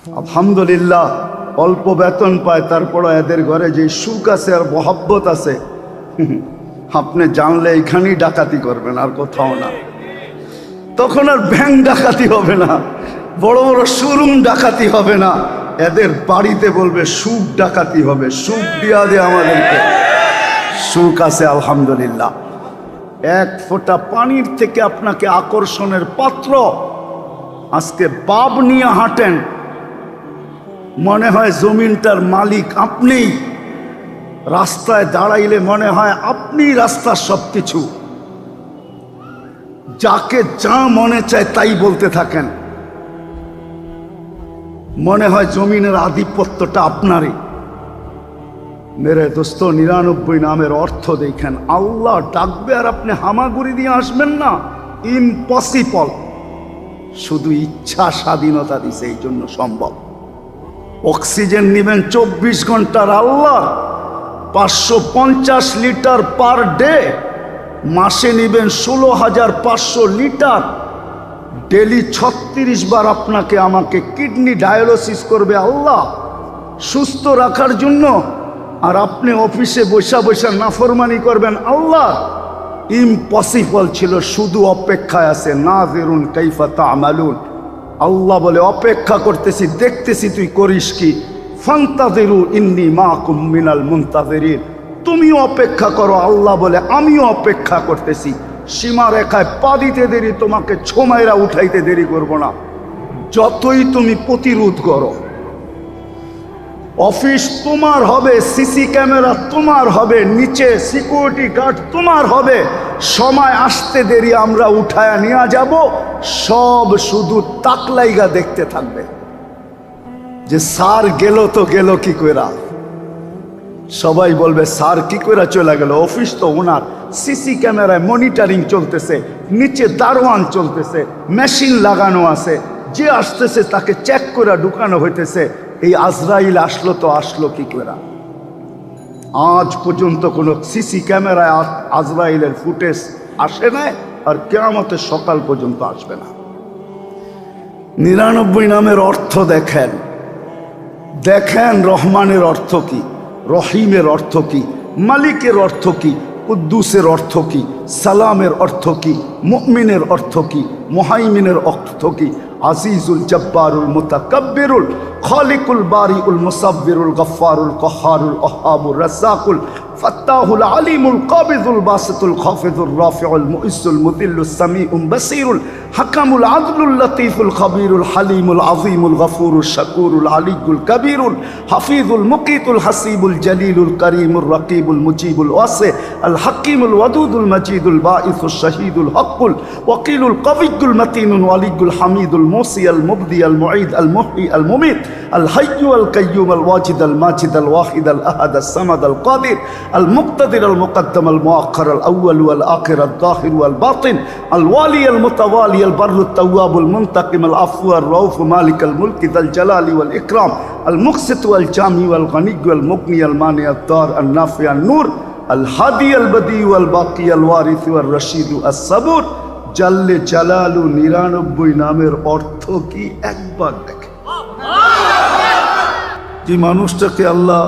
আলহামদুলিল্লাহ অল্প বেতন পায়, তারপর এদের ঘরে যে সুখ আছে আর মহব্বত আছে আপনি জানলে এখানেই ডাকাতি করবেন, আর কোথাও না। তখন আর ব্যাংক ডাকাতি হবে না, বড় বড় শোরুম ডাকাতি হবে না, এদের বাড়িতে বলবে সুখ ডাকাতি হবে। সুখ দিয়া দে আমাদেরকে, সুখ আছে আলহামদুলিল্লাহ। এক ফোঁটা পানির থেকে আপনাকে আকর্ষণের পাত্র। আজকে বাব নিয়ে হাঁটেন, মনে হয় জমিনটার মালিক আপনিই। রাস্তায় দাঁড়াইলে মনে হয় আপনি রাস্তার সব কিছু। যাকে যা মনে চায় তাই বলতে থাকেন, মনে হয় জমিনের আধিপত্যটা আপনারই। মেরে দোস্ত, 99 নামের অর্থ দেখেন। আল্লাহ ডাকবে আর আপনি হামাগুড়ি দিয়ে আসবেন না, ইম্পসিবল। শুধু ইচ্ছা স্বাধীনতা দিছে, এই জন্য সম্ভব। অক্সিজেন নেবেন 24 ঘন্টার আল্লাহ, 550 লিটার পার ডে। মাসে নেবেন 16,500 লিটার। ডেলি 36 বার আপনাকে আমাকে কিডনি ডায়ালিসিস করবে আল্লাহ সুস্থ রাখার জন্য। আর আপনি অফিসে বসা বসা নাফরমানি করবেন আল্লাহ। ইম্পসিবল ছিল, শুধু অপেক্ষায় আছে। নাযিরুন কাইফা তা'মালুন। আল্লাহ বলে অপেক্ষা করতেছি, দেখতেছি তুই করিস কি। ফান্তাযিরু ইন্নী মাকুম মিনাল মুনতাযিরিন। তুমিও অপেক্ষা করো, আল্লাহ বলে আমিও অপেক্ষা করতেছি। সীমা রেখায় পা দিতে দেরি, তোমাকে ছোমাইরা উঠাইতে দেরি করব না। যতই তুমি প্রতিরোধ করো, অফিস তোমার হবে, সিসি ক্যামেরা তোমার হবে, নিচে সিকিউরিটি গার্ড তোমার হবে। সময় আসতে দেরি, আমরা উঠায়া নিয়ে যাব। সব শুধু তাকলাইগা দেখতে থাকবে যে স্যার গেল তো গেল কি কইরা। সবাই বলবে স্যার কি কইরা চলে গেল, অফিস তো ওনার। সিসি ক্যামেরায় মনিটরিং চলতেছে, নিচে দারোয়ান চলতেছে, মেশিন লাগানো আছে। যে আসতেছে তাকে চেক করে ঢুকানো হইতেছে। এই আজরাইল আসলো তো আসলো কি করে? আজ পর্যন্ত কোনো সিসি ক্যামেরায় আজরাইলের ফুটেজ আসে নাই, আর কিয়ামতের সকাল পর্যন্ত আসবে না। 99 নামের অর্থ দেখেন, দেখেন রহমানের অর্থ কি, রহিমের অর্থ কি, মালিকের অর্থ কি, কুদ্দুসের অর্থ কি, সালামের অর্থ কি, মুমিনের অর্থ কি, মুহাইমিনের অর্থ কি। আজিজুল জব্বারুল মুতাকাব্বিরুল খালিকুল বারিউল মুসাব্বিরুল গফফারুল কহারুল ওহাবুর রাজ্জাকুল ফাত্তাহুল আলিমুল কাবিজুল বাসিতুল খাফিজুর রাফিউল মুইসুল মুদিল্লুস সামিউল বাসিরুল হাকামুল আদলুল লতীফুল খবীরুল হালিমুল আযীমুল গফুরুল শাকুরুল আলিয়ুল কবীরুল হাফিজুল মুকিতুল হাসিবুল জলিলুল করিমুর রকিবুল মুজিবুল ওয়াসি আল হাকিমুল ওয়াদুদুল মজিদুল বাঈসুল শহীদুল হকুল ওয়াকিলুল কবিয়ুল মতিনুল ওয়ালিয়ুল হামিদুল মুসি আল মুবদি আল মুঈদ আল মুহয়ি আল মুমিত আল হাইয়্যু আল কাইয়্যুম আল ওয়াজিদ আল মাজিদ আল ওয়াহিদ আল আহাদ আল সামাদ আল কাদির আল মুক্তাদির আল মুকদ্দম আল মুআক্খার আল আউয়াল ওয়াল আখির আল যাহির ওয়াল বাতিন আল ওয়ালি আল মুতাওয়ালি আল বাররু التواب المنتقم العفو الرؤوف مالك الملك ذا الجلال والإكرام المقسط والجامع والغني والمغني المانع الضار النافع النور الهادي البديع والباقي الوارث والرشيد الصبور জাল্লে জালালু 99 নামের অর্থ কি একবার দেখেন। যে মানুষটাকে আল্লাহ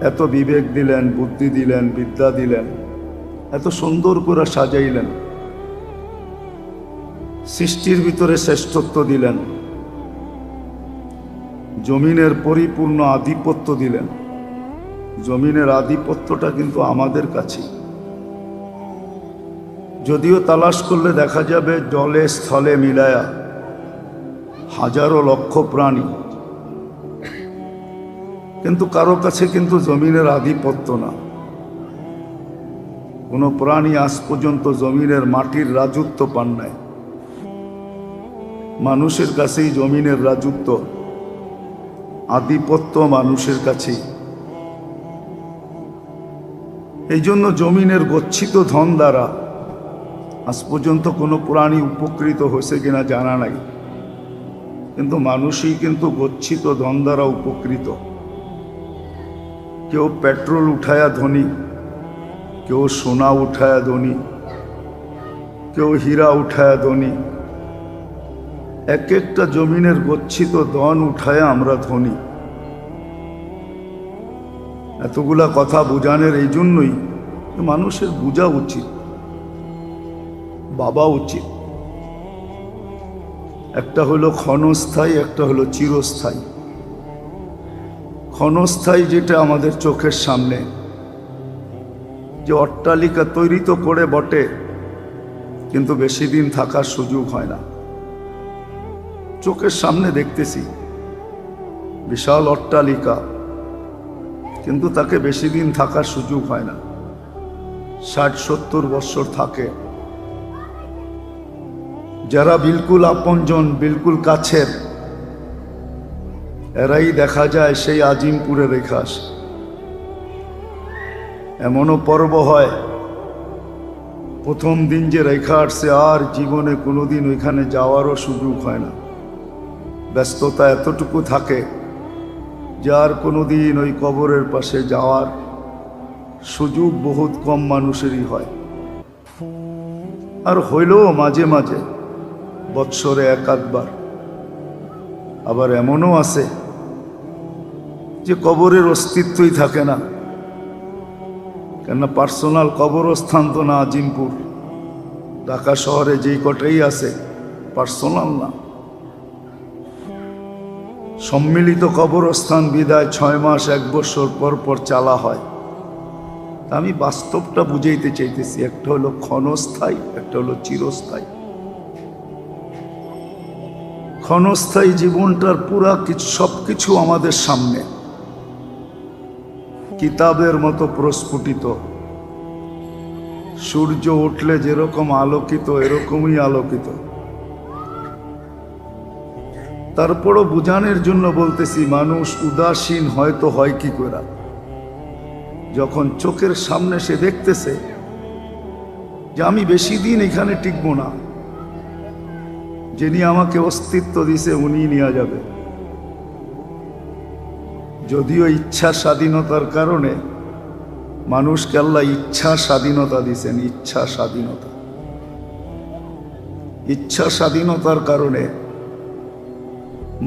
এত বিবেক দিলেন, বুদ্ধি দিলেন, বিদ্যা দিলেন, এত সুন্দর করে সাজাইলেন, সৃষ্টির ভিতরে শ্রেষ্ঠত্ব দিলেন, জমিনের পরিপূর্ণ আধিপত্য দিলেন। জমিনের আধিপত্যটা কিন্তু আমাদের কাছে। যদিও তালাশ করলে দেখা যাবে জলে স্থলে মিলায়া হাজারো লক্ষ প্রাণী, কিন্তু কারো কাছে কিন্তু জমিনের আধিপত্য না। কোনো প্রাণী আজ পর্যন্ত জমিনের মাটির রাজত্ব পান নাই। মানুষের কাছেই জমিনের রাজত্ব, আধিপত্য মানুষের কাছেই। এই জন্য জমিনের গচ্ছিত ধন দ্বারা আজ পর্যন্ত কোনো প্রাণী উপকৃত হয়েছে কিনা জানা নাই, কিন্তু মানুষই কিন্তু গচ্ছিত ধন দ্বারা উপকৃত। কেউ পেট্রোল উঠায়া ধনী, কেউ সোনা উঠায়া ধনী, কেউ হীরা উঠায়া ধনী। এক একটা জমিনের গচ্ছিত দন উঠায় আমরা ধনী। এতগুলা কথা বুঝানোর এই জন্যই মানুষের বোঝা উচিত, ভাবা উচিত। একটা হলো ক্ষণস্থায়ী, একটা হলো চিরস্থায়ী। ক্ষণস্থায়ী যেটা আমাদের চোখের সামনে, যে অট্টালিকা তৈরি তো করে বটে, কিন্তু বেশি দিন থাকার সুযোগ হয় না। চোখের সামনে দেখতেছি বিশাল অট্টালিকা, কিন্তু তাকে বেশি দিন থাকার সুযোগ হয় না। 60-70 বছর থাকে। যারা বিলকুল আপনজন, বিলকুল কাছের, এরাই দেখা যায় সেই আজিমপুরে রেখে আসে। এমনও পর্ব হয়, প্রথম দিন যে রেখা আসছে আর জীবনে কোনোদিন ওইখানে যাওয়ারও সুযোগ হয় না। ব্যস্ততা এতটুকু থাকে যে আর কোনোদিন ওই কবরের পাশে যাওয়ার সুযোগ বহুত কম মানুষেরই হয়। আর হইলেও মাঝে মাঝে বৎসরে 1-8 বার। আবার এমনও আছে যে কবরের অস্তিত্বই থাকে না, কেননা পার্সোনাল কবরস্থান তো না আজিমপুর। ঢাকা শহরে যেই কটাই আছে পার্সোনাল না, সম্মিলিত কবরস্থান বিদায় 6 মাস 1 বছর পর পর চালা হয়। আমি বাস্তবটা বুঝাইতে চাইতেছি, একটা হলো ক্ষণস্থায়ী, একটা হলো চিরস্থায়ী। ক্ষণস্থায়ী জীবনটার পুরা কিছু সবকিছু আমাদের সামনে কিতাবের মতো প্রস্ফুটিত। সূর্য উঠলে যেরকম আলোকিত, এরকমই আলোকিত। তারপরও বুঝানোর জন্য বলতেছি, মানুষ উদাসীন হয়তো হয় কি করে, যখন চোখের সামনে সে দেখতেছে যে আমি বেশি দিন এখানে টিকবো না, যিনি আমাকে অস্তিত্ব দিছে উনি নিয়ে যাবে। যদিও ইচ্ছা স্বাধীনতার কারণে মানুষকে আল্লাহ ইচ্ছা স্বাধীনতা দিছেন, ইচ্ছা স্বাধীনতা। ইচ্ছা স্বাধীনতার কারণে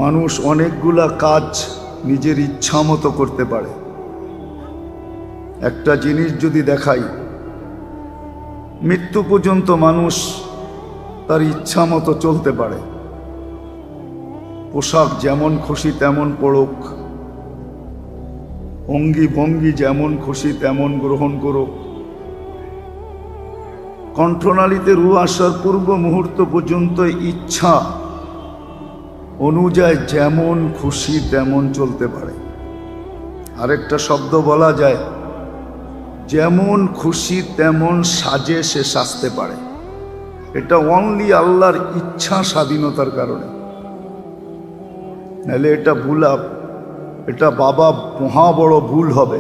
মানুষ অনেকগুলা কাজ নিজের ইচ্ছা মতো করতে পারে। একটা জিনিস যদি দেখাই, মৃত্যু পর্যন্ত মানুষ তার ইচ্ছা মতো চলতে পারে। পোশাক যেমন খুশি তেমন পড়ুক, অঙ্গি ভঙ্গি যেমন খুশি তেমন গ্রহণ করুক, কণ্ঠনালীতে রু আসার পূর্ব মুহূর্ত পর্যন্ত ইচ্ছা অনুযায়ী যেমন খুশি তেমন চলতে পারে। আরেকটা শব্দ বলা যায়, যেমন খুশি তেমন সাজে সে সাজতে পারে। এটা অনলি আল্লাহর ইচ্ছা স্বাধীনতার কারণে। নাহলে এটা ভুল, এটা বাবা মহা বড় ভুল হবে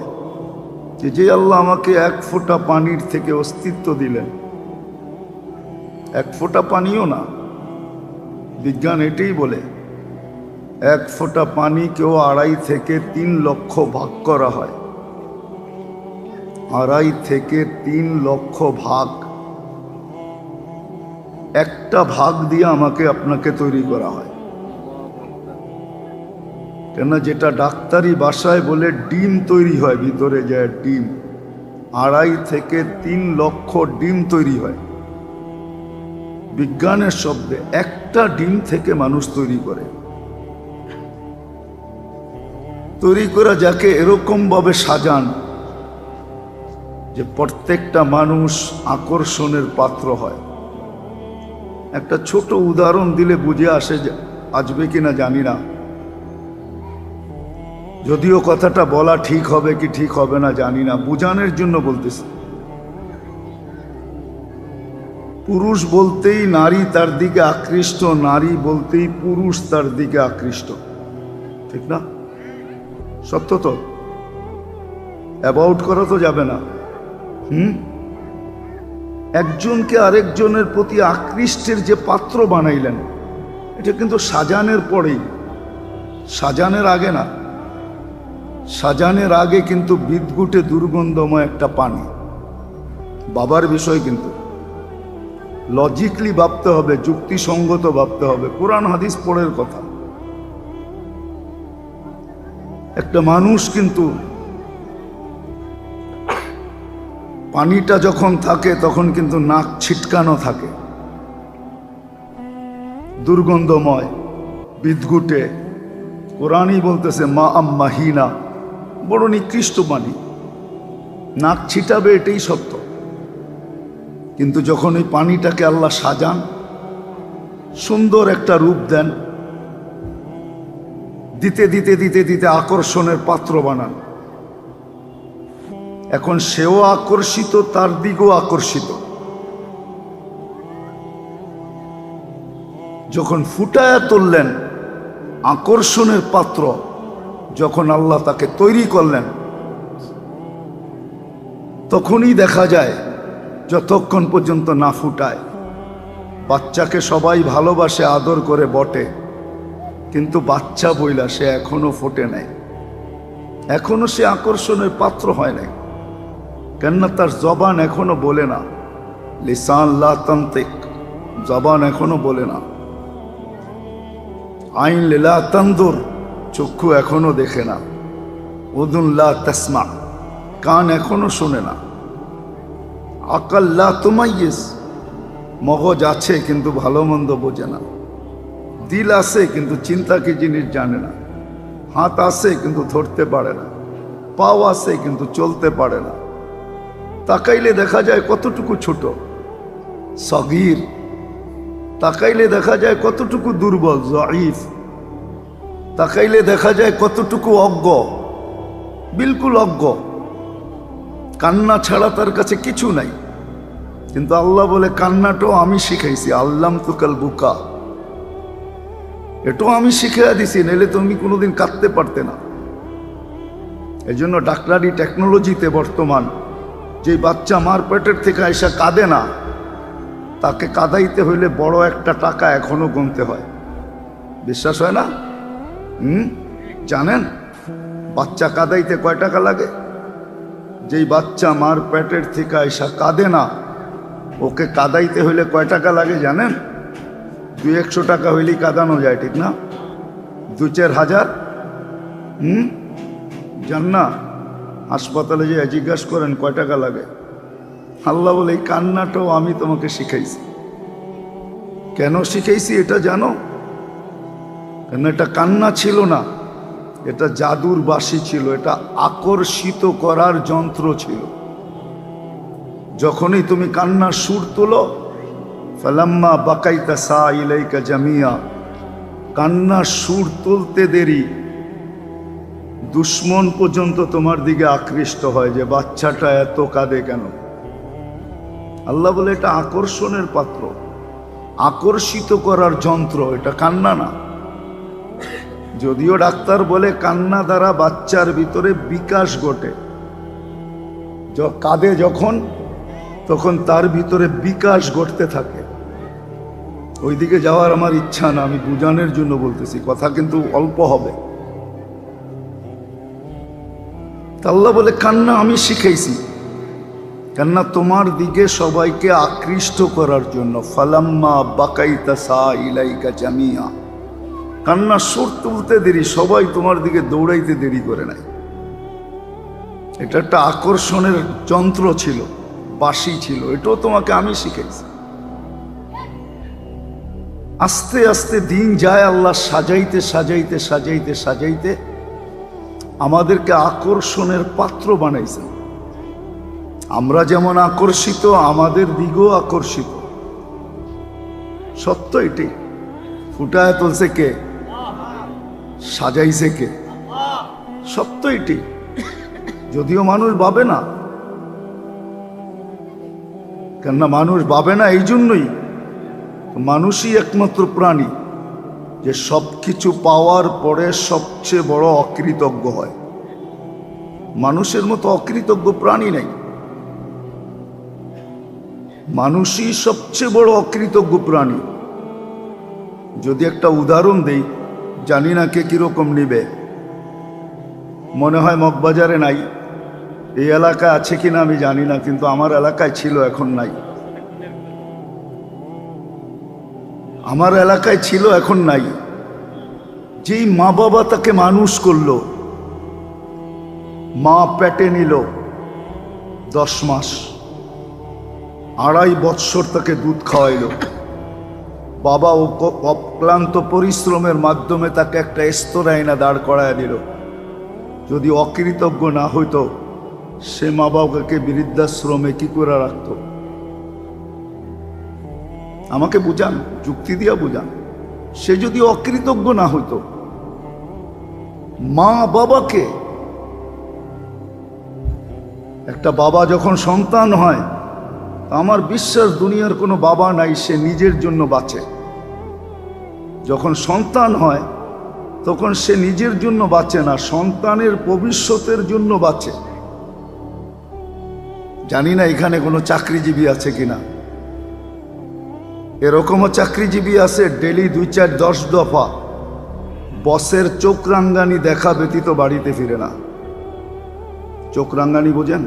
যে আল্লাহ আমাকে 1 ফোঁটা পানির থেকে অস্তিত্ব দিলেন। 1 ফোঁটা পানিও না, বিজ্ঞান এটাই বলে 1 ফোঁটা পানিকেও 2.5 থেকে 3 লক্ষ ভাগ করা হয়। 2.5 থেকে 3 লক্ষ ভাগ, একটা ভাগ দিয়ে আমাকে আপনাকে তৈরি করা হয়। কেন, যেটা ডাক্তারি ভাষায় বলে ডিম তৈরি হয়, ভিতরে যায় ডিম, 2.5 থেকে 3 লক্ষ ডিম তৈরি হয়। বিজ্ঞানের শব্দে একটা ডিম থেকে মানুষ তৈরি করে। তৈরি করা যাকে এরকম ভাবে সাজান যে প্রত্যেকটা মানুষ আকর্ষণের পাত্র হয়। একটা ছোট উদাহরণ দিলে বুঝে আসে, আসবে কিনা জানি না, যদিও কথাটা বলা ঠিক হবে কি ঠিক হবে না জানি না, বুঝানোর জন্য বলতেছি। পুরুষ বলতেই নারী তার দিকে আকৃষ্ট, নারী বলতেই পুরুষ তার দিকে আকৃষ্ট, ঠিক না? সত্য তো, অ্যাবাউট করা তো যাবে না। একজনকে আরেকজনের প্রতি আকৃষ্টের যে পাত্র বানাইলেন, এটা কিন্তু সাজানের পরেই, সাজানের আগে না। সাজানের আগে কিন্তু বিদঘুটে দুর্গন্ধময় একটা পানি, বাবার বিষয় কিন্তু লজিকলি ভাবতে হবে, যুক্তিসঙ্গত ভাবতে হবে, কোরআন হাদিস পড়ের কথা। একটা মানুষ কিন্তু পানিটা যখন থাকে তখন কিন্তু নাক ছিটকানো থাকে, দুর্গন্ধময়, বিদঘুটে। কোরআনই বলতেছে মা আম্মাহিনা, বড় নিকৃষ্ট পানি, নাক ছিটাবে, এটাই সত্য। কিন্তু যখন ওই পানিটাকে আল্লাহ সাজান, সুন্দর একটা রূপ দেন, দিতে দিতে দিতে দিতে আকর্ষণের পাত্র বানান, এখন সেও আকর্ষিত, তার দিকেও আকর্ষিত। যখন ফুটায়া তুললেন আকর্ষণের পাত্র, যখন আল্লাহ তাকে তৈরি করলেন, তখনই দেখা যায় যতক্ষণ পর্যন্ত না ফুটায়। বাচ্চাকে সবাই ভালোবাসে, আদর করে বটে, কিন্তু বাচ্চা বইলা সে এখনো ফোটে নাই, এখনো সে আকর্ষণের পাত্র হয় নাই। কেননা তার জবান এখনো বলে না, লিসান লা তান্তিক, জবান এখনো বলে না। আইন লা তানদুর, চক্ষু এখনো দেখে না। উযুন লা তাসমা, কান এখনো শোনে না। আকাল লা তুমাইয়িজ, মগজ আছে কিন্তু ভালো মন্দ বোঝে না। দিল আছে কিন্তু চিন্তা কি জিনিস জানে না। হাত আছে কিন্তু ধরতে পারে না। পাও আছে কিন্তু চলতে পারে না। তাকাইলে দেখা যায় কতটুকু ছোট, সগীর। তাকাইলে দেখা যায় কতটুকু দুর্বল, জঈফ। তাকাইলে দেখা যায় কতটুকু অজ্ঞ, বিলকুল অজ্ঞ। কান্না ছাড়া তার কাছে কিছু নাই। কিন্তু আল্লাহ বলে কান্নাটাও আমি শিখাইছি, আল্লাম তুকাল বুকা, এটাও আমি শিখিয়ে দিছি, নাহলে তুমি কোনোদিন কাঁদতে পারতে না। এই জন্য ডাক্তারি টেকনোলজিতে বর্তমান যে বাচ্চা মার পেটের থেকে আইসা কাঁদে না, তাকে কাঁদাইতে হইলে বড় একটা টাকা এখনো গুনতে হয়। বিশ্বাস হয় না? জানেন বাচ্চা কাঁদাইতে কয় টাকা লাগে? যেই বাচ্চা মার পেটের থেকে আইসা কাঁদে না, ওকে কাঁদাইতে হইলে কয় টাকা লাগে জানেন? 200-100 টাকা হইলেই কাঁদানো যায়, ঠিক না? 2-4 হাজার। জান না? হাসপাতালে যে জিজ্ঞাসা করেন কয় টাকা লাগে। আল্লাহ বলে এই কান্নাটাও আমি তোমাকে শিখাইছি। কেন শিখাইছি এটা জানো? কেন এটা কান্না ছিল না, এটা জাদুর বাঁশি ছিল, এটা আকর্ষিত করার যন্ত্র ছিল। যখনই তুমি কান্নার সুর তোলো, ফালাম্মা বাকাইতা সা ইলাইকা জামিয়া, কান্নার সুর তুলতে দেরি, দুশ্মন পর্যন্ত তোমার দিকে আকৃষ্ট হয় যে বাচ্চাটা এত কাঁদে কেন। আল্লাহ বলে এটা আকর্ষণের পাত্র, আকর্ষিত করার যন্ত্র, এটা কান্না না। যদিও ডাক্তার বলে কান্না দ্বারা বাচ্চার ভিতরে বিকাশ ঘটে, কাঁদে যখন, তখন তার ভিতরে বিকাশ ঘটতে থাকে। ওইদিকে যাওয়ার আমার ইচ্ছা না, আমি বুঝানোর জন্য বলতেছি, কথা কিন্তু অল্প হবে। আল্লাহ বলে কান্না আমি শিখাইছি, কান্না তোমার দিকে সবাইকে আকৃষ্ট করার জন্য। ফালাম্মা বাকাইতা সা ইলাইকা জামিয়া, কান্না সুর তুলতে দেরি, সবাই তোমার দিকে দৌড়াইতে দেরি করে নাই। এটা একটা আকর্ষণের যন্ত্র ছিল, বাঁশি ছিল, এটাও তোমাকে আমি শিখাইছি। আস্তে আস্তে দিন যায়, আল্লাহ সাজাইতে সাজাইতে সাজাইতে সাজাইতে আমাদেরকে আকর্ষণের পাত্র বানাইছেন। আমরা যেমন আকর্ষিত, আমাদের দিকেও আকর্ষিত। সত্য এটি। ফুটায় তুলছে কে? সাজাইছে কে? সত্য এটি। যদিও মানুষ ভাবে না, কেননা মানুষ ভাবে না এই জন্যই, মানুষই একমাত্র প্রাণী যে সব কিছু পাওয়ার পরে সবচেয়ে বড় অকৃতজ্ঞ হয়। মানুষের মতো অকৃতজ্ঞ প্রাণী নেই। মানুষই সবচেয়ে বড় অকৃতজ্ঞ প্রাণী। যদি একটা উদাহরণ দেই, জানি না কে কিরকম নিবে, মনে হয় মগবাজারে নাই, এই এলাকায় আছে কিনা আমি জানি না, কিন্তু আমার এলাকায় ছিল, এখন নাই। আমার এলাকায় ছিল, এখন নাই। যেই মা বাবা তাকে মানুষ করলো, মা পেটে নিল 10 মাস, 2.5 বৎসর তাকে দুধ খাওয়াইল, বাবা অক্লান্ত পরিশ্রমের মাধ্যমে তাকে একটা স্তরে এনে দাঁড় করায় দিল। যদি অকৃতজ্ঞ না হইতো, সে মা বাবাকে বৃদ্ধাশ্রমে কি করে রাখত? আমাকে বুঝান, যুক্তি দিয়া বুঝান। সে যদি অকৃতজ্ঞ না হইতো, মা বাবাকে, একটা বাবা যখন সন্তান হয়, আমার বিশ্বাস দুনিয়ার কোনো বাবা নাই সে নিজের জন্য বাঁচে। যখন সন্তান হয় তখন সে নিজের জন্য বাঁচে না, সন্তানের ভবিষ্যতের জন্য বাঁচে। জানি না এখানে কোনো চাকরিজীবী আছে কিনা। এরকমও চাকরিজীবী আছে, ডেলি 2-4-10 দফা বসের চোখ রাঙ্গানি দেখা ব্যতীত বাড়িতে ফিরে না। চোখ রাঙ্গানি বোঝেন?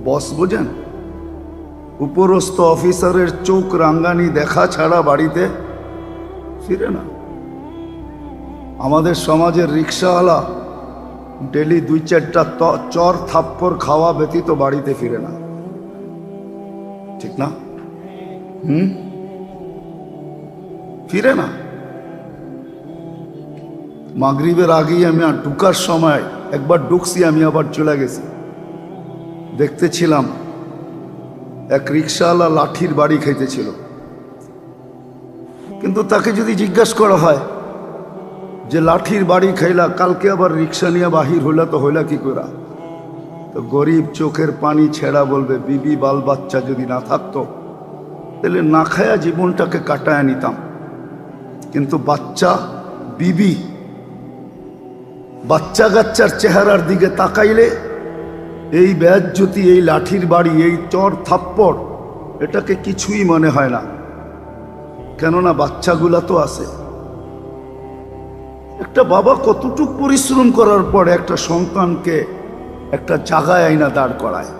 বস বোঝেন? উপরস্থ অফিসারের চোখ রাঙ্গানি দেখা ছাড়া বাড়িতে ফিরে না। আমাদের সমাজের রিক্সাওয়ালা ডেলি 2-4টা চর থাপ্পড় খাওয়া ব্যতীত বাড়িতে ফিরে না, ঠিক না? ফিরে না। মাগরিবের আগেই আমি ঢুকার সময় একবার ঢুকছি, আমি আবার চলে গেছি। দেখতেছিলাম এক রিক্সাওয়ালা লাঠির বাড়ি খাইতেছিল, কিন্তু তাকে যদি জিজ্ঞাসা করা হয় যে লাঠির বাড়ি খাইলা, কালকে আবার রিক্সা নিয়ে বাহির হইলা, তো হইলা কি করা? তো গরিব চোখের পানি ছেড়া বলবে, বিবি বাল বাচ্চা যদি না থাকতো তাহলে না খায়া জীবনটাকে কাটায় নিতাম। কিন্তু বাচ্চা, বিবি, বাচ্চা কাচ্চার চেহারার দিকে তাকাইলে এই বেজ্জতি, এই লাঠির বাড়ি, এই চর থাপ্পড় এটাকে কিছুই মনে হয় না। কেননা বাচ্চাগুলা তো আছে। একটা বাবা কতটুকু পরিশ্রম করার পরে একটা সন্তানকে একটা জায়গায় আইনা দাঁড় করায়।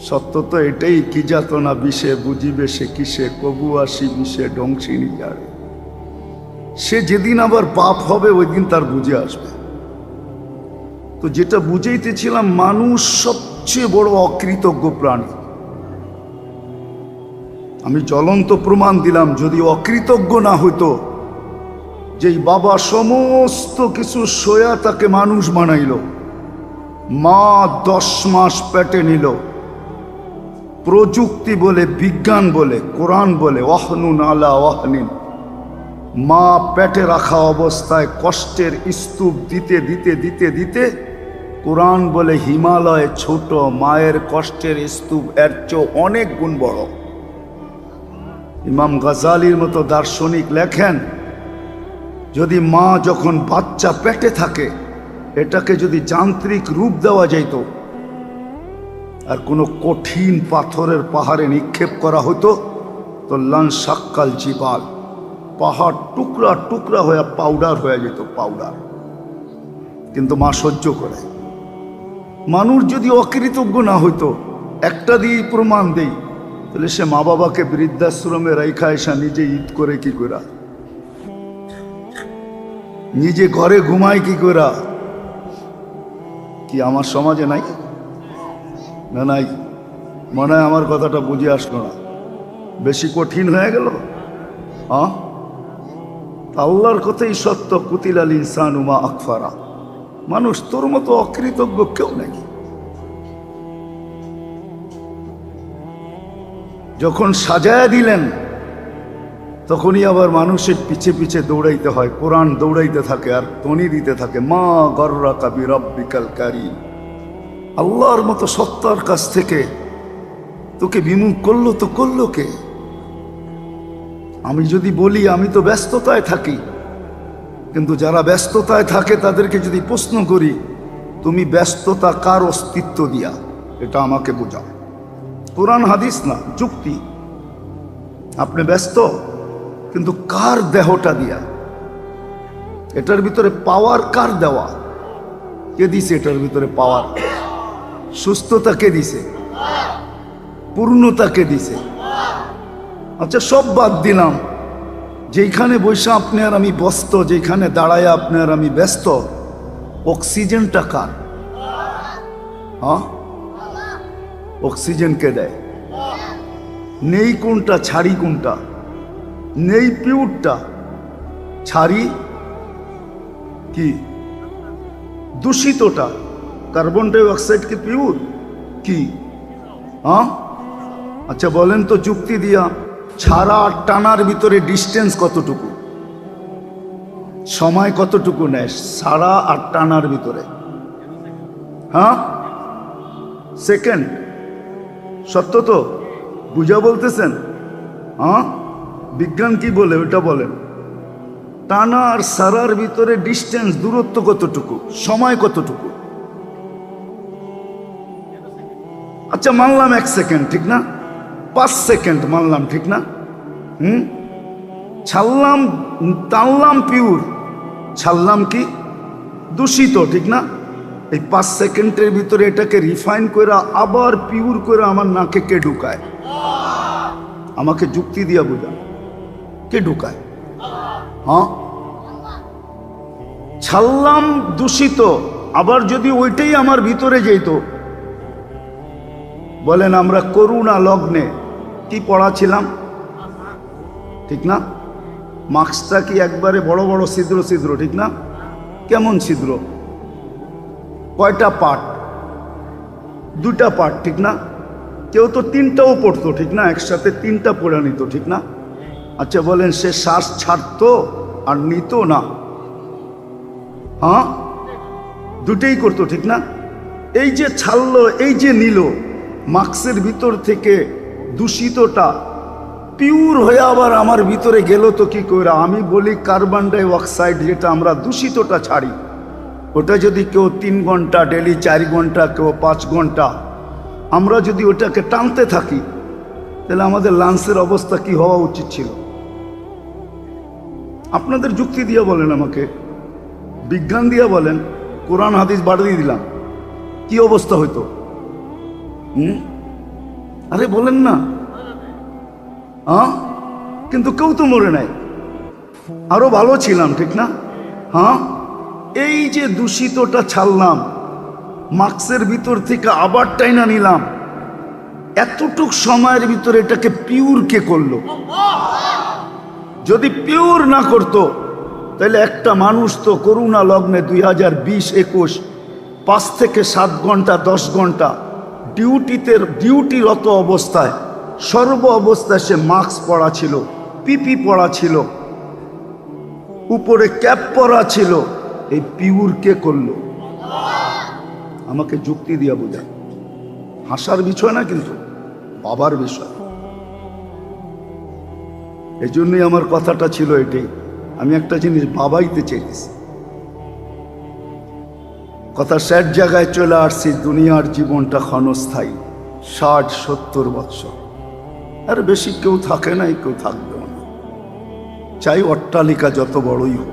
সত্য তো এটাই, কি যাতনা বিষে বুঝিবে সে কিসে, কবু আসি বিষে ডংসিনী যারে। সে যেদিন আবার বাপ হবে ওই দিন তার বুঝে আসবে। তো যেটা বুঝাইতেছিলাম, মানুষ সবচেয়ে বড় অকৃতজ্ঞ প্রাণী। আমি জ্বলন্ত প্রমাণ দিলাম, যদি অকৃতজ্ঞ না হইতো, যেই বাবা সমস্ত কিছু সয়া তাকে মানুষ বানাইল, মা 10 মাস পেটে নিল, প্রযুক্তি বলে, বিজ্ঞান বলে, কোরআন বলে, ওয়াহনুন আলা ওয়াহনিন, মা পেটে রাখা অবস্থায় কষ্টের স্তূপ দিতে দিতে দিতে দিতে, কোরআন বলে হিমালয় ছোট, মায়ের কষ্টের স্তূপ এর চেয়ে অনেক গুণ বড়। ইমাম গাজালির মতো দার্শনিক লেখেন, যদি মা যখন বাচ্চা পেটে থাকে এটাকে যদি যান্ত্রিক রূপ দেওয়া যেত আর কোনো কঠিন পাথরের পাহাড়ে নিক্ষেপ করা হতো, তো লান সাক্কাল জিবাল, পাহাড় টুকরা টুকরা হয়ে পাউডার হয়ে যেত, পাউডার। কিন্তু মা সহ্য করে। মানুষ যদি অকৃতজ্ঞ না হইতো, একটা দিয়েই প্রমাণ দেই, তাহলে সে মা বাবাকে বৃদ্ধাশ্রমে রাইখা এসা নিজে ঈদ করে কি করা, নিজে ঘরে ঘুমায় কি করা? কি আমার সমাজে নাই? না নাই? মনে হয় আমার কথাটা বুঝে আসলো না, বেশি কঠিন হয়ে গেল। হ্যাঁ, আল্লাহর কথাই সত্য, কুতিলাল ইনসানু মা আকফারা। মানুষ তোর মতো অকৃতজ্ঞ কেউ নাই। যখন সাজায়া দিলেন তখনই আবার মানুষের পিছে পিছে দৌড়াইতে হয়, কোরআন দৌড়াইতে থাকে আর তনি দিতে থাকে, মা গররাকা বিরাব্বিকাল কারীম। আল্লাহর মতো সত্তার কাছ থেকে তোকে বিমুখ করলো তো করলো কে? আমি যদি বলি আমি তো ব্যস্ততায় থাকি, কিন্তু যারা ব্যস্ততায় থাকে তাদেরকে যদি প্রশ্ন করি, তুমি ব্যস্ততা কার অস্তিত্ব দিয়া, এটা আমাকে বোঝাও। কোরআন হাদিস না, যুক্তি। আপনি ব্যস্ত, কিন্তু কার দেহটা দিয়া? এটার ভিতরে পাওয়ার কার দেওয়া? কে দিছে এটার ভিতরে পাওয়ার? সুস্থতা কে দিছে? পূর্ণতা কে দিছে? আচ্ছা সব বাদ দিলাম, যেখানে বসে আপনি আর আমি ব্যস্ত, যেখানে দাঁড়ায় আপনি আর আমি ব্যস্ত, অক্সিজেনটা কার? হ্যাঁ, অক্সিজেন কে দেয়? নেই কোনটা, ছাড়ি কোনটা? নেই পিউরটা, ছাড়ি কি দূষিতটা। কার্বন ডাই অক্সাইড কি পিউর? কি? হ্যাঁ, আচ্ছা বলেন তো যুক্তি দিয়া, ছাড়া আর টানার ভিতরে ডিস্টেন্স কতটুকু, সময় কতটুকু নেয় ছাড়া আর টানার ভিতরে? হ্যাঁ, সেকেন্ড। সত্য তো? বুঝা বলতেছেন? হ্যাঁ, বিজ্ঞান কি বলে ওটা বলেন। টানা আর সারার ভিতরে ডিস্টেন্স, দূরত্ব কতটুকু, সময় কতটুকু? আচ্ছা মানলাম 1 সেকেন্ড, ঠিক না? 5 সেকেন্ড মানলাম, ঠিক না? ছাড়লাম, টানলাম পিউর, ছাড়লাম কি দূষিত, ঠিক না? এই 5 সেকেন্ডের ভিতরে এটাকে রিফাইন করে আবার পিউর করে আমার নাকে কে ঢুকায়? আমাকে যুক্তি দিয়া বোঝা, কে ঢুকায়? হ্যাঁ, ছাড়লাম দূষিত, আবার যদি ওইটাই আমার ভিতরে যেত। বলেন আমরা করুণা লগ্নে কি পড়াছিলাম, ঠিক না? মাস্কটা কি একবারে বড় বড় ছিদ্র ছিদ্র, ঠিক না? কেমন ছিদ্র? কয়টা পার্ট? 2টা পার্ট, ঠিক না? কেউ তো 3টাও পড়তো, ঠিক না? একসাথে 3টা পড়ে নিত, ঠিক না? আচ্ছা বলেন সে শ্বাস ছাড়তো আর নিত না? হ্যাঁ, দুটেই করতো, ঠিক না? এই যে ছাড়লো, এই যে নিল, মাস্কের ভিতর থেকে দূষিতটা পিওর হয়ে আবার আমার ভিতরে গেল তো কি করে? আমি বলি কার্বন ডাই অক্সাইড যেটা আমরা দূষিতটা ছাড়ি, ওটা যদি কেউ 3 ঘন্টা ডেলি, 4 ঘন্টা, কেউ 5 ঘন্টা, আমরা যদি ওটাকে টানতে থাকি, তাহলে আমাদের লাংসের অবস্থা কি হওয়া উচিত ছিল? আপনাদের যুক্তি দিয়ে বলেন, আমাকে বিজ্ঞান দিয়ে বলেন, কোরআন হাদিস বাড়িয়ে দিলাম, কি অবস্থা হইতো? আরে বলেন না। হ্যাঁ, কিন্তু কেউ তো মরে নাই, আরো ভালো ছিলাম, ঠিক না? হ্যাঁ, এই যে দূষিতটা ছাড়লাম, মাস্কের ভিতর থেকে আবার টাইনা নিলাম, এতটুক সময়ের ভিতরে এটাকে পিওর কে করলো? যদি পিওর না করতো, তাহলে একটা মানুষ তো করুণা লগ্নে 2020-21 5 থেকে 7 ঘন্টা 10 ঘন্টা ডিউটিরত অবস্থায়, সর্ব অবস্থায় সে মাস্ক পরা ছিল, পিপি পরা ছিল, উপরে ক্যাপ পরা ছিল। এই পিওর কে করলো? আমাকে যুক্তি দিয়া বোঝা। হাসার বিষয় না, কিন্তু বাবার বিষয়। এই জন্যই আমার কথাটা ছিল এটাই। আমি একটা জিনিস বাবাইতে চাইতেছি, কথা শেষ জায়গায় চলে আসছি। দুনিয়ার জীবনটা ক্ষণস্থায়ী, 60-70 বৎসর, আর বেশি কেউ থাকে নাই, কেউ থাকবেও না, চাই অট্টালিকা যত বড়ই হোক,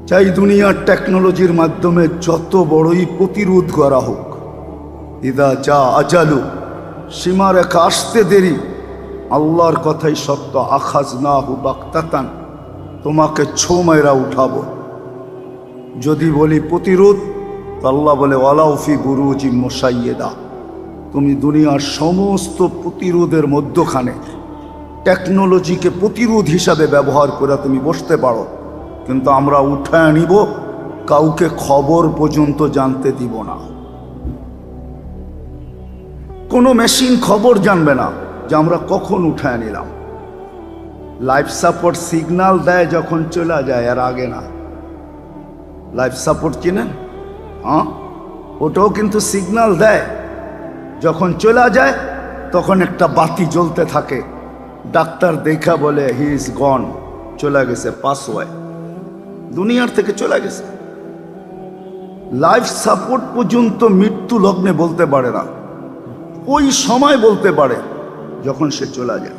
চাই দুনিয়ার টেকনোলজির মাধ্যমে যত বড়ই প্রতিরোধ করা হোক, ইদা যা আজালু, সীমারেখা আসতে দেরি, আল্লাহর কথাই সত্য, আখাযনাহু বাগতাতান, তোমাকে ছো মেরা উঠাবো। যদি বলি প্রতিরোধ, আল্লাহ বলে ওয়ালাউ ফি বুরুজিম মুশাইয়্যিদা, তুমি দুনিয়ার সমস্ত প্রতিরোধের মধ্যখানে টেকনোলজিকে প্রতিরোধ হিসাবে ব্যবহার করে তুমি বসতে পারো, কিন্তু আমরা উঠায় নিব, কাউকে খবর পর্যন্ত জানতে দিব না। কোনো মেশিন খবর জানবে না যে আমরা কখন উঠায় নিলাম। লাইফ সাপোর্ট সিগন্যাল দেয় যখন চলে যায়, আর আগে না। লাইফ সাপোর্ট চিনেন? হ্যাঁ, ওটাও কিন্তু সিগন্যাল দেয়, যখন চলে যায় তখন একটা বাতি জ্বলতে থাকে, ডাক্তার দেখা বলে হি ইজ গন, চলে গেছে, পাস ওয়ে, দুনিয়ার থেকে চলে গেছে। লাইফ সাপোর্ট পর্যন্ত মৃত্যু লগ্নে বলতে পারে না, ওই সময় বলতে পারে যখন সে চলে যায়।